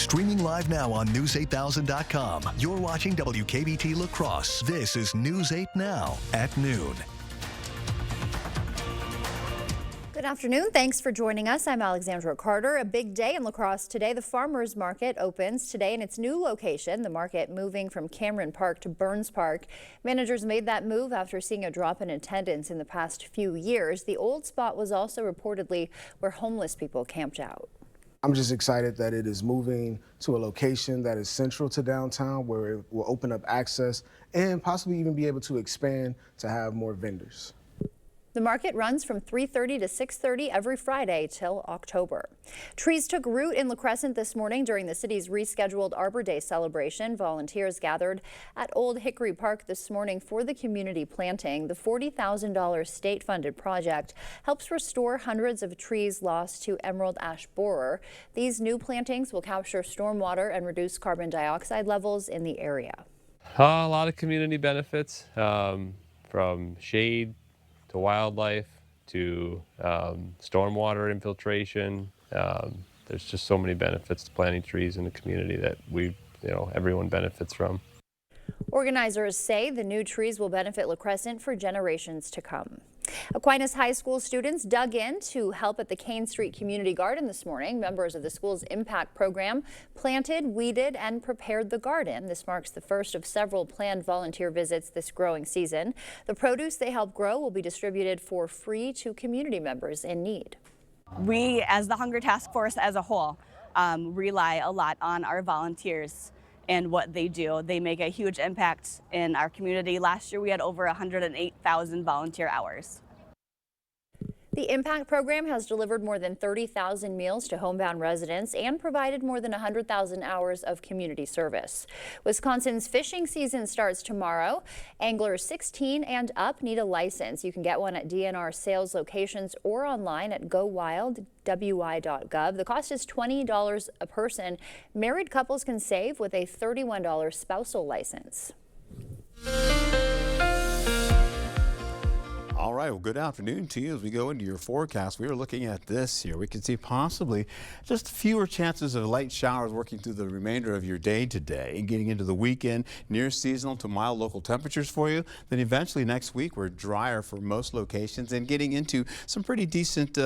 Streaming live now on News8000.com. You're watching WKBT La Crosse. This is News 8 Now at noon. Good afternoon. Thanks for joining us. I'm Alexandra Carter. A big day in La Crosse today. The Farmers Market opens today in its new location, the market moving from Cameron Park to Burns Park. Managers made that move after seeing a drop in attendance in the past few years. The old spot was also reportedly where homeless people camped out. I'm just excited that it is moving to a location that is central to downtown, where it will open up access and possibly even be able to expand to have more vendors. The market runs from 3:30 to 6:30 every Friday till October. Trees took root in La Crescent this morning during the city's rescheduled Arbor Day celebration. Volunteers gathered at Old Hickory Park this morning for the community planting. The $40,000 state-funded project helps restore hundreds of trees lost to emerald ash borer. These new plantings will capture stormwater and reduce carbon dioxide levels in the area. A lot of community benefits, from shade to wildlife to stormwater infiltration. There's just so many benefits to planting trees in the community that everyone benefits from. Organizers say the new trees will benefit La Crescent for generations to come. Aquinas High School students dug in to help at the Kane Street Community Garden this morning. Members of the school's impact program planted, weeded, and prepared the garden. This marks the first of several planned volunteer visits this growing season. The produce they help grow will be distributed for free to community members in need. We, as the Hunger Task Force as a whole, rely a lot on our volunteers and what they do. They make a huge impact in our community. Last year we had over 108,000 volunteer hours. The Impact Program has delivered more than 30,000 meals to homebound residents and provided more than 100,000 hours of community service. Wisconsin's fishing season starts tomorrow. Anglers 16 and up need a license. You can get one at DNR sales locations or online at gowildwi.gov. The cost is $20 a person. Married couples can save with a $31 spousal license. All right, well, good afternoon to you. As we go into your forecast, we are looking at this here. We can see possibly just fewer chances of light showers working through the remainder of your day today and getting into the weekend, near seasonal to mild local temperatures for you. Then eventually next week, we're drier for most locations and getting into some pretty decent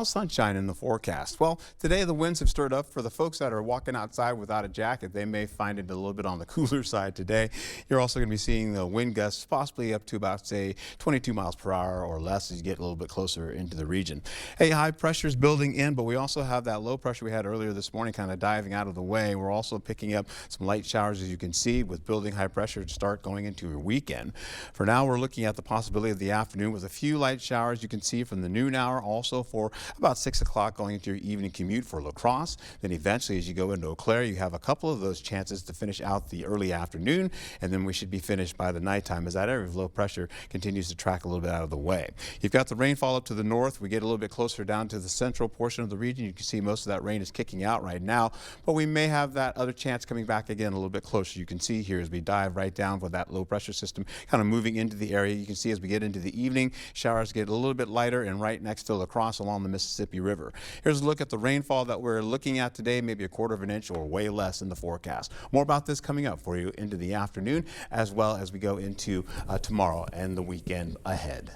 sunshine in the forecast. Well, today the winds have stirred up. For the folks that are walking outside without a jacket, they may find it a little bit on the cooler side today. You're also going to be seeing the wind gusts possibly up to about, say, 22 miles per hour or less as you get a little bit closer into the region. Hey, high pressure is building in, but we also have that low pressure we had earlier this morning kind of diving out of the way. We're also picking up some light showers, as you can see, with building high pressure to start going into your weekend. For now, we're looking at the possibility of the afternoon with a few light showers you can see from the noon hour, also for about 6 o'clock going into your evening commute for La Crosse. Then eventually, as you go into Eau Claire, you have a couple of those chances to finish out the early afternoon, and then we should be finished by the nighttime as that area of low pressure continues to track a little bit out of the way. You've got the rainfall up to the north. We get a little bit closer down to the central portion of the region. You can see most of that rain is kicking out right now, but we may have that other chance coming back again a little bit closer. You can see here as we dive right down with that low pressure system kind of moving into the area. You can see as we get into the evening, showers get a little bit lighter and right next to La Crosse along the Mississippi River. Here's a look at the rainfall that we're looking at today, maybe a quarter of an inch or way less in the forecast. More about this coming up for you into the afternoon as well as we go into tomorrow and the weekend ahead.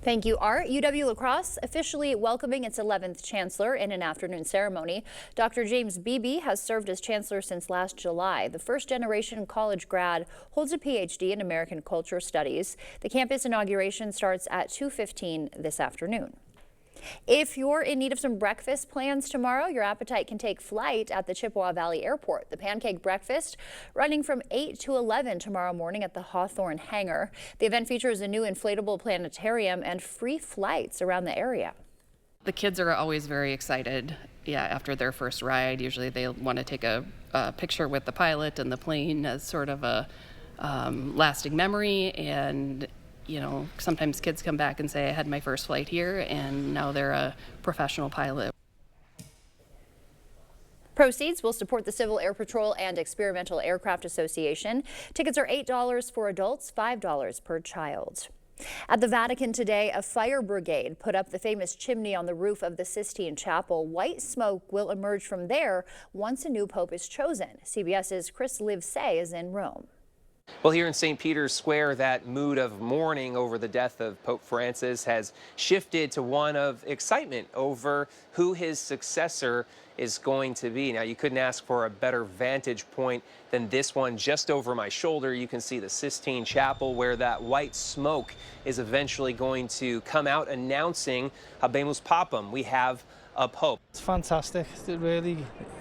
Thank you, Art. UW-La Crosse officially welcoming its 11th chancellor in an afternoon ceremony. Dr. James Beebe has served as chancellor since last July. The first-generation college grad holds a PhD in American Culture Studies. The campus inauguration starts at 2:15 this afternoon. If you're in need of some breakfast plans tomorrow, your appetite can take flight at the Chippewa Valley Airport. The pancake breakfast running from 8 to 11 tomorrow morning at the Hawthorne Hangar. The event features a new inflatable planetarium and free flights around the area. The kids are always very excited. After their first ride, usually they want to take a picture with the pilot and the plane as sort of a lasting memory. And sometimes kids come back and say, I had my first flight here, and now they're a professional pilot. Proceeds will support the Civil Air Patrol and Experimental Aircraft Association. Tickets are $8 for adults, $5 per child. At the Vatican today, a fire brigade put up the famous chimney on the roof of the Sistine Chapel. White smoke will emerge from there once a new pope is chosen. CBS's Chris Livesay is in Rome. Well, here in St. Peter's Square, that mood of mourning over the death of Pope Francis has shifted to one of excitement over who his successor is going to be. Now, you couldn't ask for a better vantage point than this one. Just over my shoulder, you can see the Sistine Chapel, where that white smoke is eventually going to come out announcing Habemus Papam. We have a pope. It's fantastic. It's really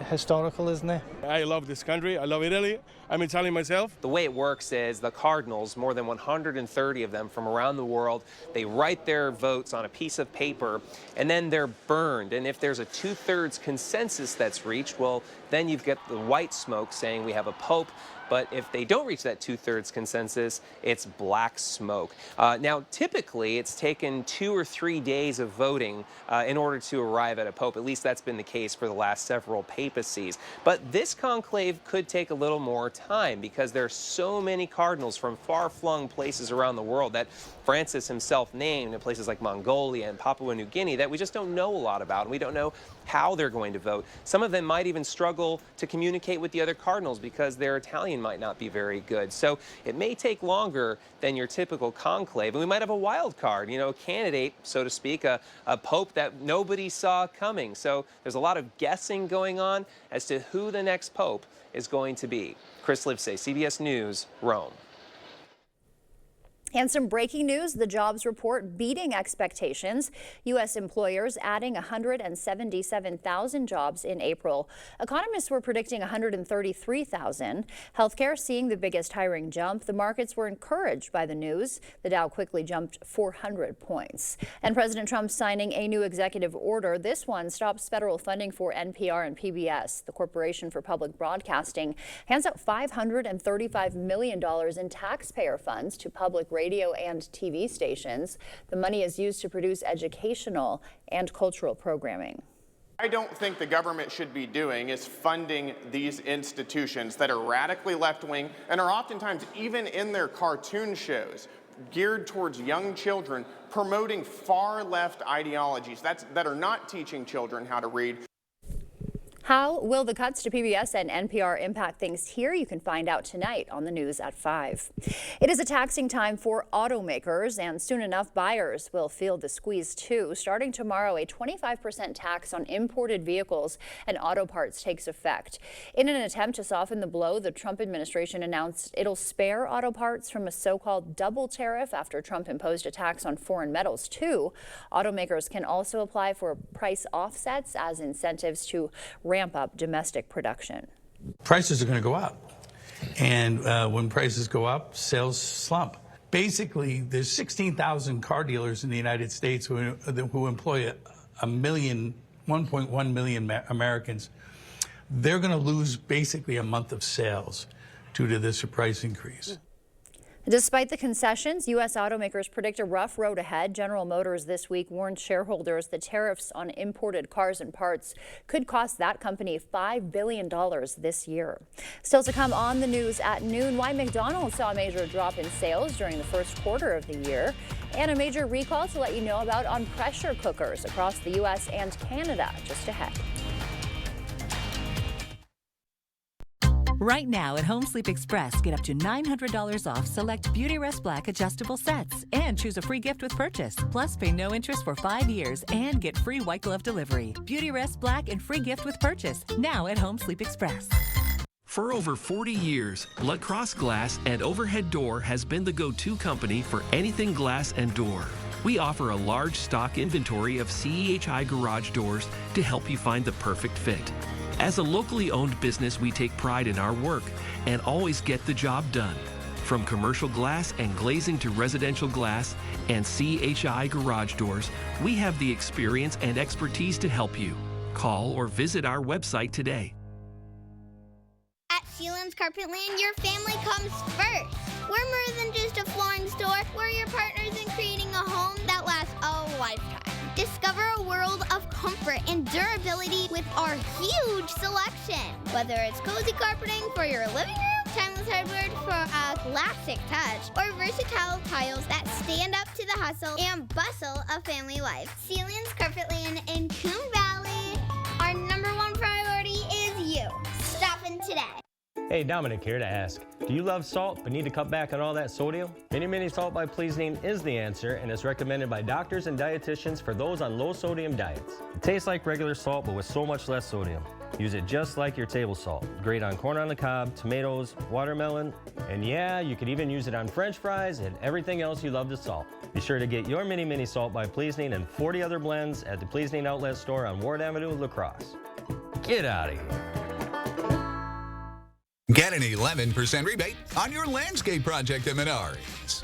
historical, isn't it? I love this country. I love Italy. I'm Italian myself. The way it works is the cardinals, more than 130 of them from around the world, they write their votes on a piece of paper and then they're burned. And if there's a 2/3 consensus that's reached, well, then you've got the white smoke saying we have a pope. But if they don't reach that 2/3 consensus, it's black smoke. Now, typically, it's taken 2 or 3 days of voting in order to arrive at a pope. At least that's been the case for the last several papacies. But this conclave could take a little more time because there are so many cardinals from far-flung places around the world that Francis himself named in places like Mongolia and Papua New Guinea that we just don't know a lot about, and we don't know how they're going to vote. Some of them might even struggle to communicate with the other cardinals because their Italian might not be very good. So it may take longer than your typical conclave, and we might have a wild card, you know, a candidate, so to speak, a pope that nobody saw coming. So there's a lot of guessing going on as to who the next pope is going to be. Chris Livesay, CBS News, Rome. And some breaking news, the jobs report beating expectations. U.S. employers adding 177,000 jobs in April. Economists were predicting 133,000. Healthcare seeing the biggest hiring jump. The markets were encouraged by the news. The Dow quickly jumped 400 points. And President Trump signing a new executive order. This one stops federal funding for NPR and PBS. The Corporation for Public Broadcasting hands out $535 million in taxpayer funds to public radio and TV stations. The money is used to produce educational and cultural programming. I don't think the government should be doing is funding these institutions that are radically left-wing and are oftentimes, even in their cartoon shows, geared towards young children, promoting far-left ideologies that are not teaching children how to read. How will the cuts to PBS and NPR impact things here? You can find out tonight on the news at 5. It is a taxing time for automakers, and soon enough buyers will feel the squeeze too. Starting tomorrow, a 25% tax on imported vehicles and auto parts takes effect. In an attempt to soften the blow, the Trump administration announced it'll spare auto parts from a so-called double tariff after Trump imposed a tax on foreign metals too. Automakers can also apply for price offsets as incentives to ramp up domestic production. Prices are going to go up, and when prices go up, sales slump. Basically, there's 16,000 car dealers in the United States who employ 1.1 million Americans. They're going to lose basically a month of sales due to this price increase. Despite the concessions, U.S. automakers predict a rough road ahead. General Motors this week warned shareholders the tariffs on imported cars and parts could cost that company $5 billion this year. Still to come on the news at noon, why McDonald's saw a major drop in sales during the first quarter of the year, and a major recall to let you know about on pressure cookers across the U.S. and Canada just ahead. Right now at Home Sleep Express, get up to $900 off select Beautyrest Black adjustable sets and choose a free gift with purchase. Plus, pay no interest for 5 years and get free white glove delivery. Beautyrest Black and free gift with purchase. Now at Home Sleep Express. For over 40 years, Lacrosse Glass and Overhead Door has been the go-to company for anything glass and door. We offer a large stock inventory of CEHI garage doors to help you find the perfect fit. As a locally owned business, we take pride in our work and always get the job done. From commercial glass and glazing to residential glass and CHI garage doors, we have the experience and expertise to help you. Call or visit our website today. At Sheelan's Carpetland, your family comes first. We're more than just a flooring store. We're your partners in creating a home that lasts a lifetime. Discover a world of comfort and durability with our huge selection. Whether it's cozy carpeting for your living room Timeless hardwood for a classic touch, or versatile tiles that stand up to the hustle and bustle of family life. Sealands Carpet Land in Coon Valley. Our #1 priority is you. Stop in today. Hey, Dominic here to ask, do you love salt but need to cut back on all that sodium? Mini Mini Salt by Pleasing is the answer, and it's recommended by doctors and dietitians for those on low sodium diets. It tastes like regular salt but with so much less sodium. Use it just like your table salt. Great on corn on the cob, tomatoes, watermelon, and yeah, you could even use it on French fries and everything else you love to salt. Be sure to get your Mini Mini Salt by Pleasing and 40 other blends at the Pleasing Outlet Store on Ward Avenue, La Crosse. Get out of here. Get an 11% rebate on your landscape project at Menards.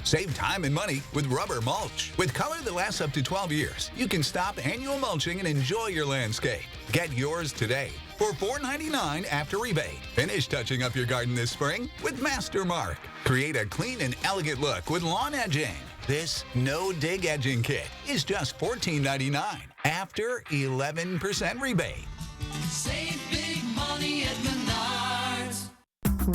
Save time and money with rubber mulch. With color that lasts up to 12 years, you can stop annual mulching and enjoy your landscape. Get yours today for $4.99 after rebate. Finish touching up your garden this spring with Master Mark. Create a clean and elegant look with lawn edging. This no-dig edging kit is just $14.99 after 11% rebate. Save big money at Menards.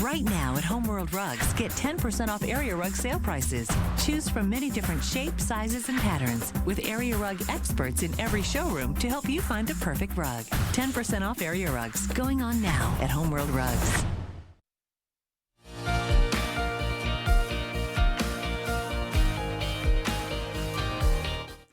Right now at Homeworld Rugs, get 10% off Area Rug sale prices. Choose from many different shapes, sizes, and patterns with Area Rug experts in every showroom to help you find the perfect rug. 10% off Area Rugs going on now at Homeworld Rugs.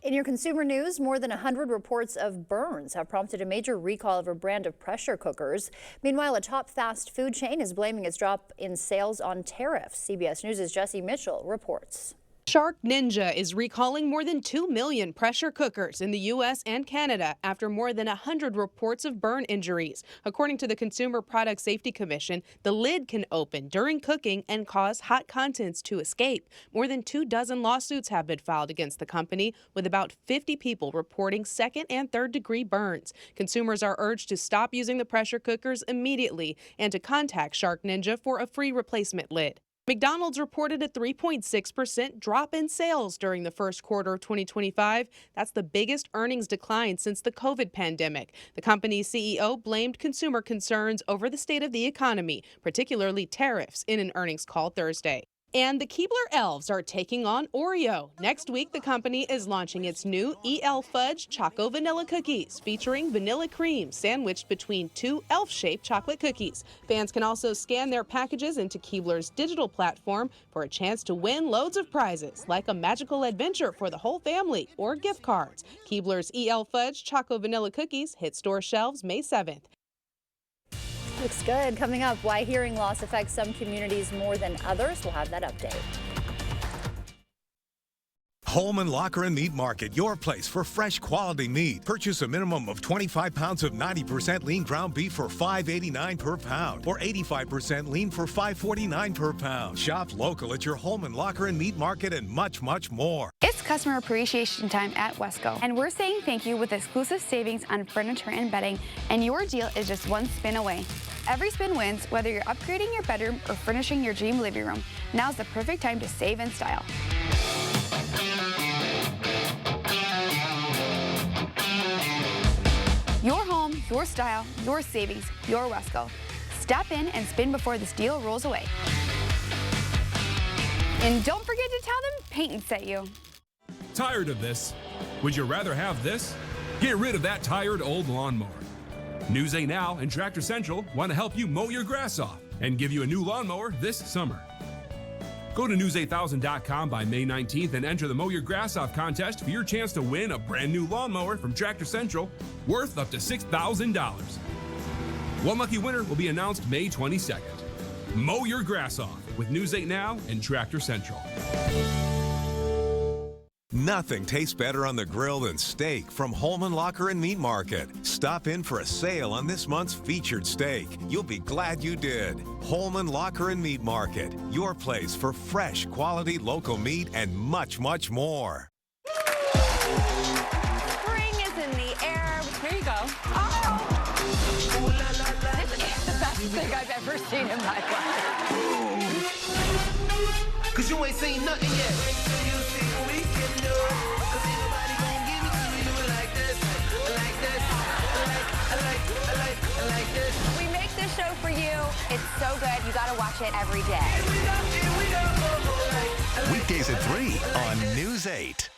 In your consumer news, more than 100 reports of burns have prompted a major recall of a brand of pressure cookers. Meanwhile, a top fast food chain is blaming its drop in sales on tariffs. CBS News' Jesse Mitchell reports. SharkNinja is recalling more than 2 million pressure cookers in the U.S. and Canada after more than 100 reports of burn injuries. According to the Consumer Product Safety Commission, the lid can open during cooking and cause hot contents to escape. More than 24 lawsuits have been filed against the company, with about 50 people reporting second and third degree burns. Consumers are urged to stop using the pressure cookers immediately and to contact SharkNinja for a free replacement lid. McDonald's reported a 3.6% drop in sales during the first quarter of 2025. That's the biggest earnings decline since the COVID pandemic. The company's CEO blamed consumer concerns over the state of the economy, particularly tariffs, in an earnings call Thursday. And the Keebler Elves are taking on Oreo. Next week, the company is launching its new EL Fudge Choco Vanilla Cookies, featuring vanilla cream sandwiched between 2 elf-shaped chocolate cookies. Fans can also scan their packages into Keebler's digital platform for a chance to win loads of prizes, like a magical adventure for the whole family or gift cards. Keebler's EL Fudge Choco Vanilla Cookies hit store shelves May 7th. Looks good. Coming up, why hearing loss affects some communities more than others. We'll have that update. Holman Locker and Meat Market, your place for fresh quality meat. Purchase a minimum of 25 pounds of 90% lean ground beef for $5.89 per pound or 85% lean for $5.49 per pound. Shop local at your Holman Locker and Meat Market and much, much more. It's customer appreciation time at Wesco, and we're saying thank you with exclusive savings on furniture and bedding, and your deal is just one spin away. Every spin wins, whether you're upgrading your bedroom or furnishing your dream living room. Now's the perfect time to save in style. Your home, your style, your savings, your Wesco. Step in and spin before this deal rolls away. And don't forget to tell them Peyton sent you. Tired of this? Would you rather have this? Get rid of that tired old lawnmower. News 8 Now and Tractor Central want to help you mow your grass off and give you a new lawnmower this summer. Go to news8000.com by May 19th and enter the Mow Your Grass Off contest for your chance to win a brand new lawnmower from Tractor Central worth up to $6,000. One lucky winner will be announced May 22nd. Mow your grass off with News 8 Now and Tractor Central. Nothing tastes better on the grill than steak from Holman Locker and Meat Market. Stop in for a sale on this month's featured steak. You'll be glad you did. Holman Locker and Meat Market, your place for fresh, quality local meat and much, much more. Spring is in the air. Here you go. Oh! This is the best thing I've ever seen in my life. Cause you ain't seen nothing yet. We make this show for you. It's so good. You got to watch it every day. Weekdays at 3 on News 8.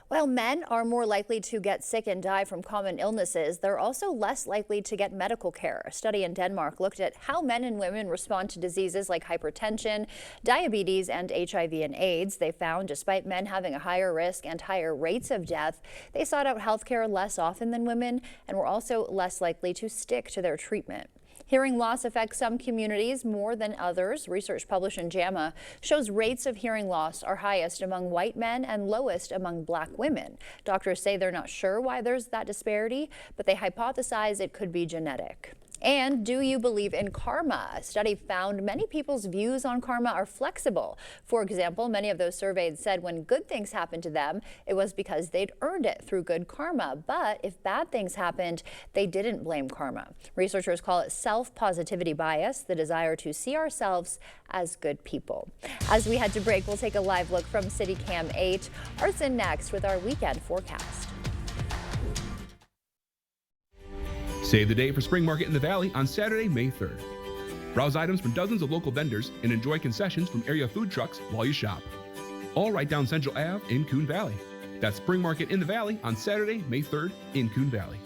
While men are more likely to get sick and die from common illnesses, they're also less likely to get medical care. A study in Denmark looked at how men and women respond to diseases like hypertension, diabetes, and HIV and AIDS. They found despite men having a higher risk and higher rates of death, they sought out health care less often than women and were also less likely to stick to their treatment. Hearing loss affects some communities more than others. Research published in JAMA shows rates of hearing loss are highest among white men and lowest among black women. Doctors say they're not sure why there's that disparity, but they hypothesize it could be genetic. And do you believe in karma? A study found many people's views on karma are flexible. For example, many of those surveyed said when good things happened to them, it was because they'd earned it through good karma. But if bad things happened, they didn't blame karma. Researchers call it self-positivity bias, the desire to see ourselves as good people. As we head to break, we'll take a live look from City Cam 8. Arson next with our weekend forecast. Save the day for Spring Market in the Valley on Saturday, May 3rd. Browse items from dozens of local vendors and enjoy concessions from area food trucks while you shop. All right down Central Ave in Coon Valley. That's Spring Market in the Valley on Saturday, May 3rd in Coon Valley.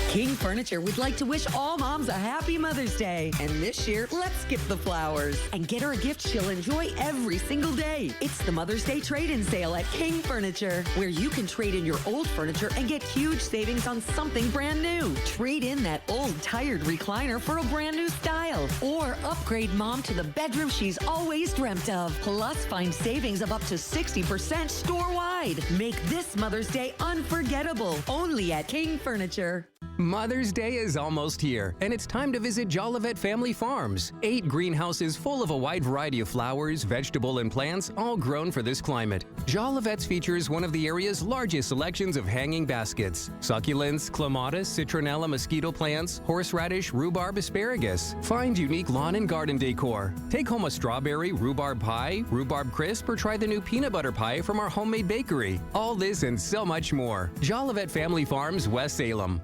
King Furniture would like to wish all moms a happy Mother's Day. And this year, let's skip the flowers and get her a gift she'll enjoy every single day. It's the Mother's Day trade-in sale at King Furniture, where you can trade in your old furniture and get huge savings on something brand new. Trade in that old tired recliner for a brand new style, or upgrade mom to the bedroom she's always dreamt of. Plus, find savings of up to 60% store-wide. Make this Mother's Day unforgettable, only at King Furniture. Mother's Day is almost here, and it's time to visit Jolivet Family Farms. 8 greenhouses full of a wide variety of flowers, vegetable, and plants, all grown for this climate. Jolivet's features one of the area's largest selections of hanging baskets: succulents, clematis, citronella mosquito plants, horseradish, rhubarb, asparagus. Find unique lawn and garden decor. Take home a strawberry rhubarb pie, rhubarb crisp, or try the new peanut butter pie from our homemade bakery. All this and so much more. Jolivet Family Farms, West Salem.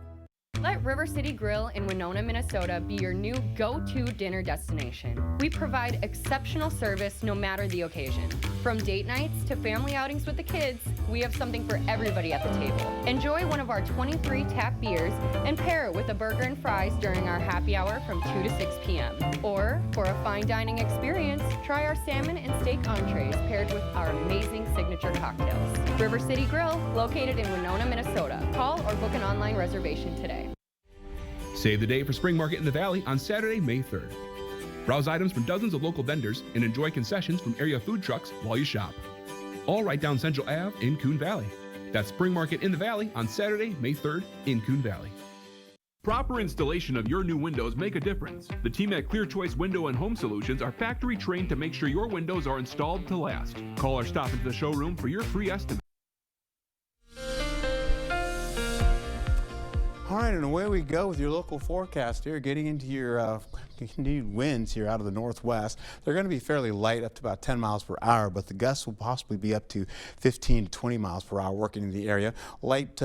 Let River City Grill in Winona, Minnesota be your new go-to dinner destination. We provide exceptional service no matter the occasion. From date nights to family outings with the kids, we have something for everybody at the table. Enjoy one of our 23 tap beers and pair it with a burger and fries during our happy hour from 2 to 6 p.m. Or, for a fine dining experience, try our salmon and steak entrees paired with our amazing signature cocktails. River City Grill, located in Winona, Minnesota. Call or book an online reservation today. Save the day for Spring Market in the Valley on Saturday, May 3rd. Browse items from dozens of local vendors and enjoy concessions from area food trucks while you shop. All right down Central Ave in Coon Valley. That's Spring Market in the Valley on Saturday, May 3rd in Coon Valley. Proper installation of your new windows make a difference. The team at Clear Choice Window and Home Solutions are factory trained to make sure your windows are installed to last. Call or stop into the showroom for your free estimate. All right, and away we go with your local forecast here, getting into your continued winds here out of the northwest. They're going to be fairly light, up to about 10 miles per hour, but the gusts will possibly be up to 15 to 20 miles per hour working in the area. Light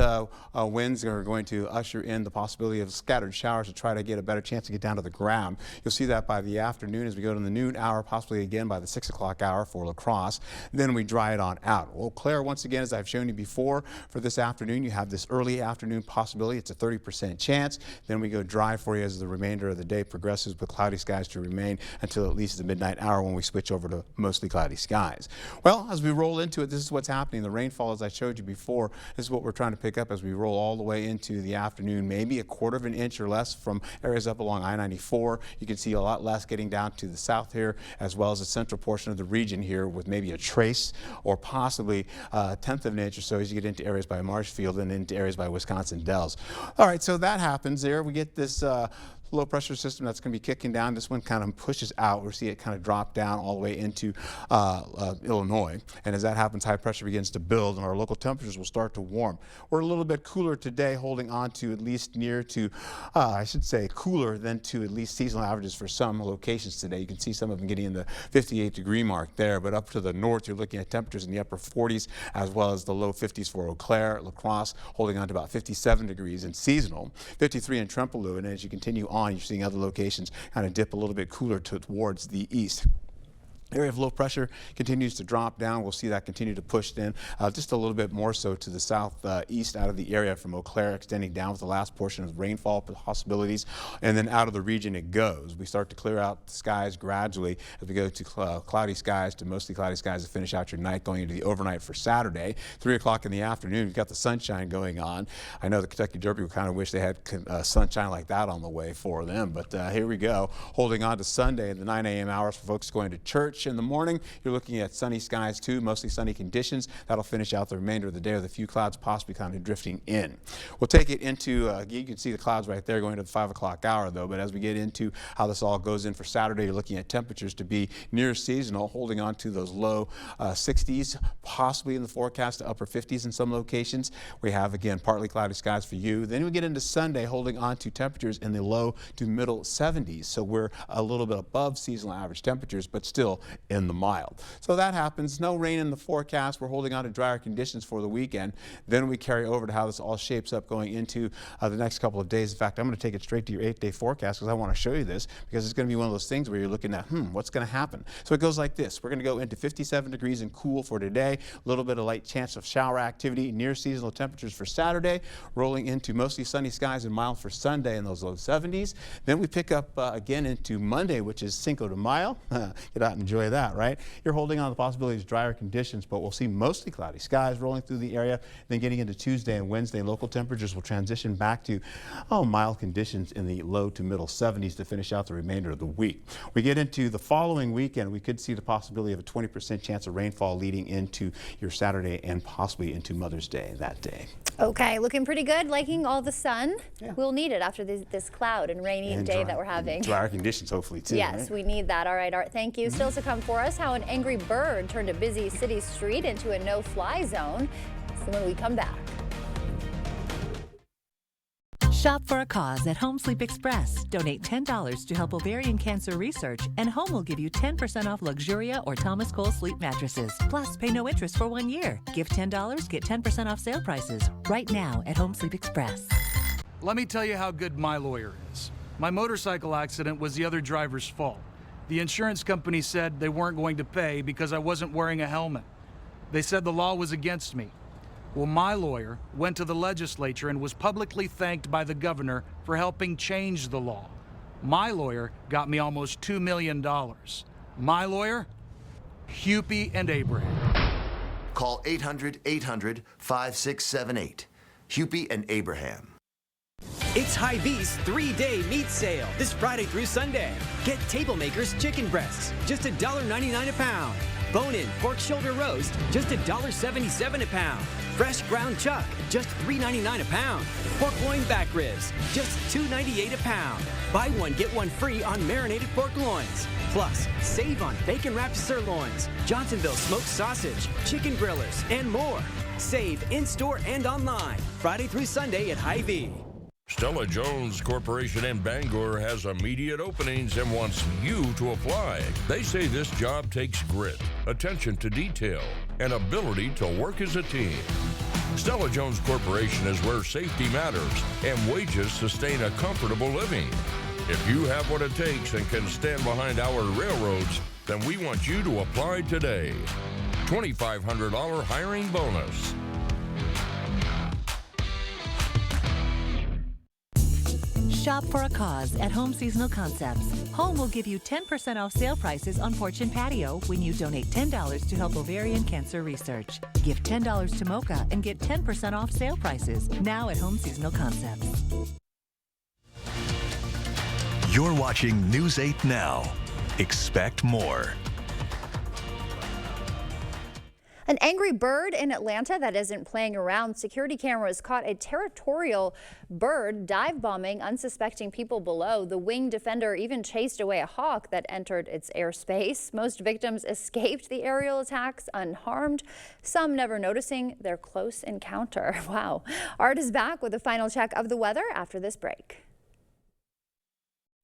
winds are going to usher in the possibility of scattered showers to try to get a better chance to get down to the ground. You'll see that by the afternoon as we go to the noon hour, possibly again by the 6 o'clock hour for La Crosse. Then we dry it on out. Eau Claire, once again, as I've shown you before, for this afternoon, you have this early afternoon possibility. It's a 30% chance. Then we go dry for you as the remainder of the day progresses, with cloudy skies to remain until at least the midnight hour when we switch over to mostly cloudy skies. Well, as we roll into it, this is what's happening. The rainfall, as I showed you before, this is what we're trying to pick up as we roll all the way into the afternoon, maybe a quarter of an inch or less from areas up along I-94. You can see a lot less getting down to the south here, as well as the central portion of the region here, with maybe a trace or possibly a tenth of an inch or so as you get into areas by Marshfield and into areas by Wisconsin Dells. All right, so that happens there. We get this low pressure system that's going to be kicking down. This one kind of pushes out. We'll see it kind of drop down all the way into Illinois. And as that happens, high pressure begins to build and our local temperatures will start to warm. We're a little bit cooler today, holding on to at least near to, I should say, cooler than to at least seasonal averages for some locations today. You can see some of them getting in the 58-degree mark there, but up to the north, you're looking at temperatures in the upper 40s as well as the low 50s for Eau Claire, La Crosse, holding on to about 57 degrees in seasonal, 53 in Trempealeau, and as you continue on, you're seeing other locations kind of dip a little bit cooler towards the east. Area of low pressure continues to drop down. We'll see that continue to push in just a little bit more so to the southeast out of the area from Eau Claire, extending down with the last portion of rainfall possibilities. And then out of the region it goes. We start to clear out the skies gradually as we go to cloudy skies to mostly cloudy skies to finish out your night, going into the overnight for Saturday. 3 o'clock in the afternoon, you've got the sunshine going on. I know the Kentucky Derby would kind of wish they had sunshine like that on the way for them, but here we go. Holding on to Sunday in the 9 a.m. hours for folks going to church. In the morning, you're looking at sunny skies too, mostly sunny conditions. That'll finish out the remainder of the day with a few clouds possibly kind of drifting in. We'll take it into, you can see the clouds right there going to the 5 o'clock hour though, but as we get into how this all goes in for Saturday, you're looking at temperatures to be near seasonal, holding on to those low 60s, possibly in the forecast to upper 50s in some locations. We have, again, partly cloudy skies for you. Then we get into Sunday, holding on to temperatures in the low to middle 70s. So we're a little bit above seasonal average temperatures, but still in the mild. So that happens. No rain in the forecast. We're holding on to drier conditions for the weekend. Then we carry over to how this all shapes up going into the next couple of days. In fact, I'm going to take it straight to your 8-day forecast because I want to show you this, because it's going to be one of those things where you're looking at, what's going to happen? So it goes like this. We're going to go into 57 degrees and cool for today. A little bit of light chance of shower activity, near seasonal temperatures for Saturday, rolling into mostly sunny skies and mild for Sunday in those low 70s. Then we pick up again into Monday, which is Cinco de Mayo. Get out and enjoy that, right? You're holding on to the possibilities of drier conditions, but we'll see mostly cloudy skies rolling through the area. Then getting into Tuesday and Wednesday, local temperatures will transition back to mild conditions in the low to middle 70s to finish out the remainder of the week. We get into the following weekend, we could see the possibility of a 20% chance of rainfall leading into your Saturday and possibly into Mother's Day that day. Okay, looking pretty good, liking all the sun. Yeah. We'll need it after this cloud and rainy day that we're having. Drier conditions hopefully too. Yes, right? We need that. All right, Art, thank you. Still to come for us, how an angry bird turned a busy city street into a no-fly zone. So when we come back. Shop for a cause at Home Sleep Express. Donate $10 to help ovarian cancer research, and Home will give you 10% off Luxuria or Thomas Cole sleep mattresses. Plus, pay no interest for 1 year. Give $10, get 10% off sale prices right now at Home Sleep Express. Let me tell you how good my lawyer is. My motorcycle accident was the other driver's fault. The insurance company said they weren't going to pay because I wasn't wearing a helmet. They said the law was against me. Well, my lawyer went to the legislature and was publicly thanked by the governor for helping change the law. My lawyer got me almost $2 million. My lawyer? Hupy and Abraham. Call 800-800-5678. Hupy and Abraham. It's Hy-Vee's 3-day meat sale this Friday through Sunday. Get Table Makers chicken breasts, just $1.99 a pound. Bone-in pork shoulder roast, just $1.77 a pound. Fresh ground chuck, just $3.99 a pound. Pork loin back ribs, just $2.98 a pound. Buy one, get one free on marinated pork loins. Plus, save on bacon-wrapped sirloins, Johnsonville smoked sausage, chicken grillers, and more. Save in-store and online, Friday through Sunday at Hy-Vee. Stella Jones Corporation in Bangor has immediate openings and wants you to apply. They say this job takes grit, attention to detail, and ability to work as a team. Stella Jones Corporation is where safety matters and wages sustain a comfortable living. If you have what it takes and can stand behind our railroads, then we want you to apply today. $2,500 hiring bonus. Shop for a cause at Home Seasonal Concepts. Home will give you 10% off sale prices on porch and patio when you donate $10 to help ovarian cancer research. Give $10 to Mocha and get 10% off sale prices now at Home Seasonal Concepts. You're watching News 8 Now. Expect more. An angry bird in Atlanta that isn't playing around. Security cameras caught a territorial bird dive bombing unsuspecting people below. The winged defender even chased away a hawk that entered its airspace. Most victims escaped the aerial attacks unharmed, some never noticing their close encounter. Wow. Art is back with a final check of the weather after this break.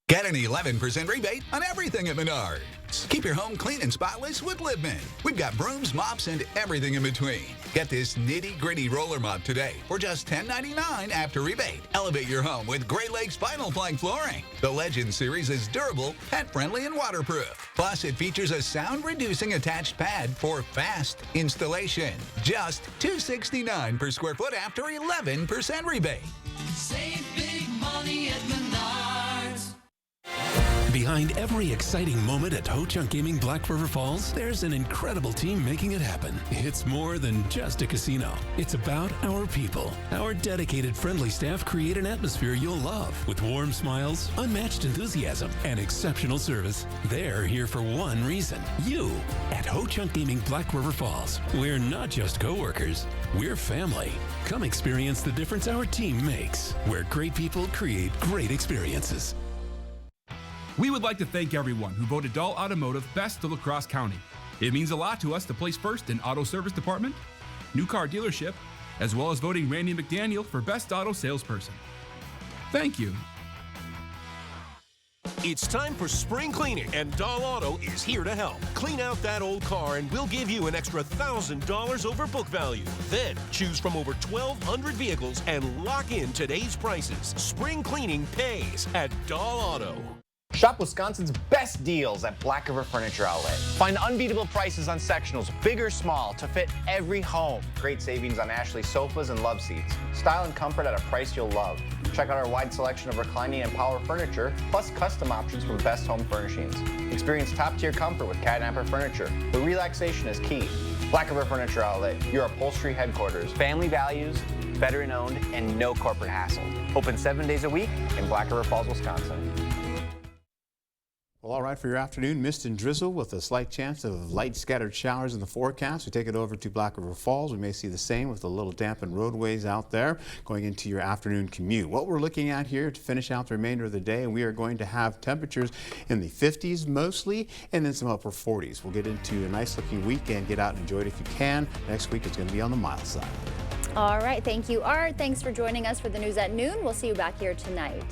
Get an 11% rebate on everything at Menards. Keep your home clean and spotless with Livman. We've got brooms, mops, and everything in between. Get this nitty-gritty roller mop today for just $10.99 after rebate. Elevate your home with Great Lakes Vinyl Plank flooring. The Legend series is durable, pet-friendly, and waterproof. Plus, it features a sound-reducing attached pad for fast installation. Just $269 per square foot after 11% rebate. Save big money at Menards. Behind every exciting moment at Ho Chunk Gaming Black River Falls, there's an incredible team making it happen. It's more than just a casino. It's about our people. Our dedicated, friendly staff create an atmosphere you'll love with warm smiles, unmatched enthusiasm, and exceptional service. They're here for one reason: you. At Ho Chunk Gaming Black River Falls, we're not just co-workers, we're family. Come experience the difference our team makes, where great people create great experiences. We would like to thank everyone who voted Dahl Automotive Best of La Crosse County. It means a lot to us to place first in auto service department, new car dealership, as well as voting Randy McDaniel for Best Auto Salesperson. Thank you. It's time for spring cleaning, and Dahl Auto is here to help. Clean out that old car, and we'll give you an extra $1,000 over book value. Then choose from over 1,200 vehicles and lock in today's prices. Spring cleaning pays at Dahl Auto. Shop Wisconsin's best deals at Black River Furniture Outlet. Find unbeatable prices on sectionals, big or small, to fit every home. Great savings on Ashley sofas and love seats. Style and comfort at a price you'll love. Check out our wide selection of reclining and power furniture, plus custom options from Best Home Furnishings. Experience top-tier comfort with Catnapper Furniture, where relaxation is key. Black River Furniture Outlet, your upholstery headquarters. Family values, veteran-owned, and no corporate hassle. Open 7 days a week in Black River Falls, Wisconsin. Well, all right, for your afternoon, mist and drizzle with a slight chance of light scattered showers in the forecast. We take it over to Black River Falls. We may see the same with a little dampened roadways out there going into your afternoon commute. What we're looking at here to finish out the remainder of the day, and we are going to have temperatures in the 50s mostly, and then some upper 40s. We'll get into a nice looking weekend. Get out and enjoy it if you can. Next week, it's going to be on the mild side. All right. Thank you, Art. Thanks for joining us for the news at noon. We'll see you back here tonight.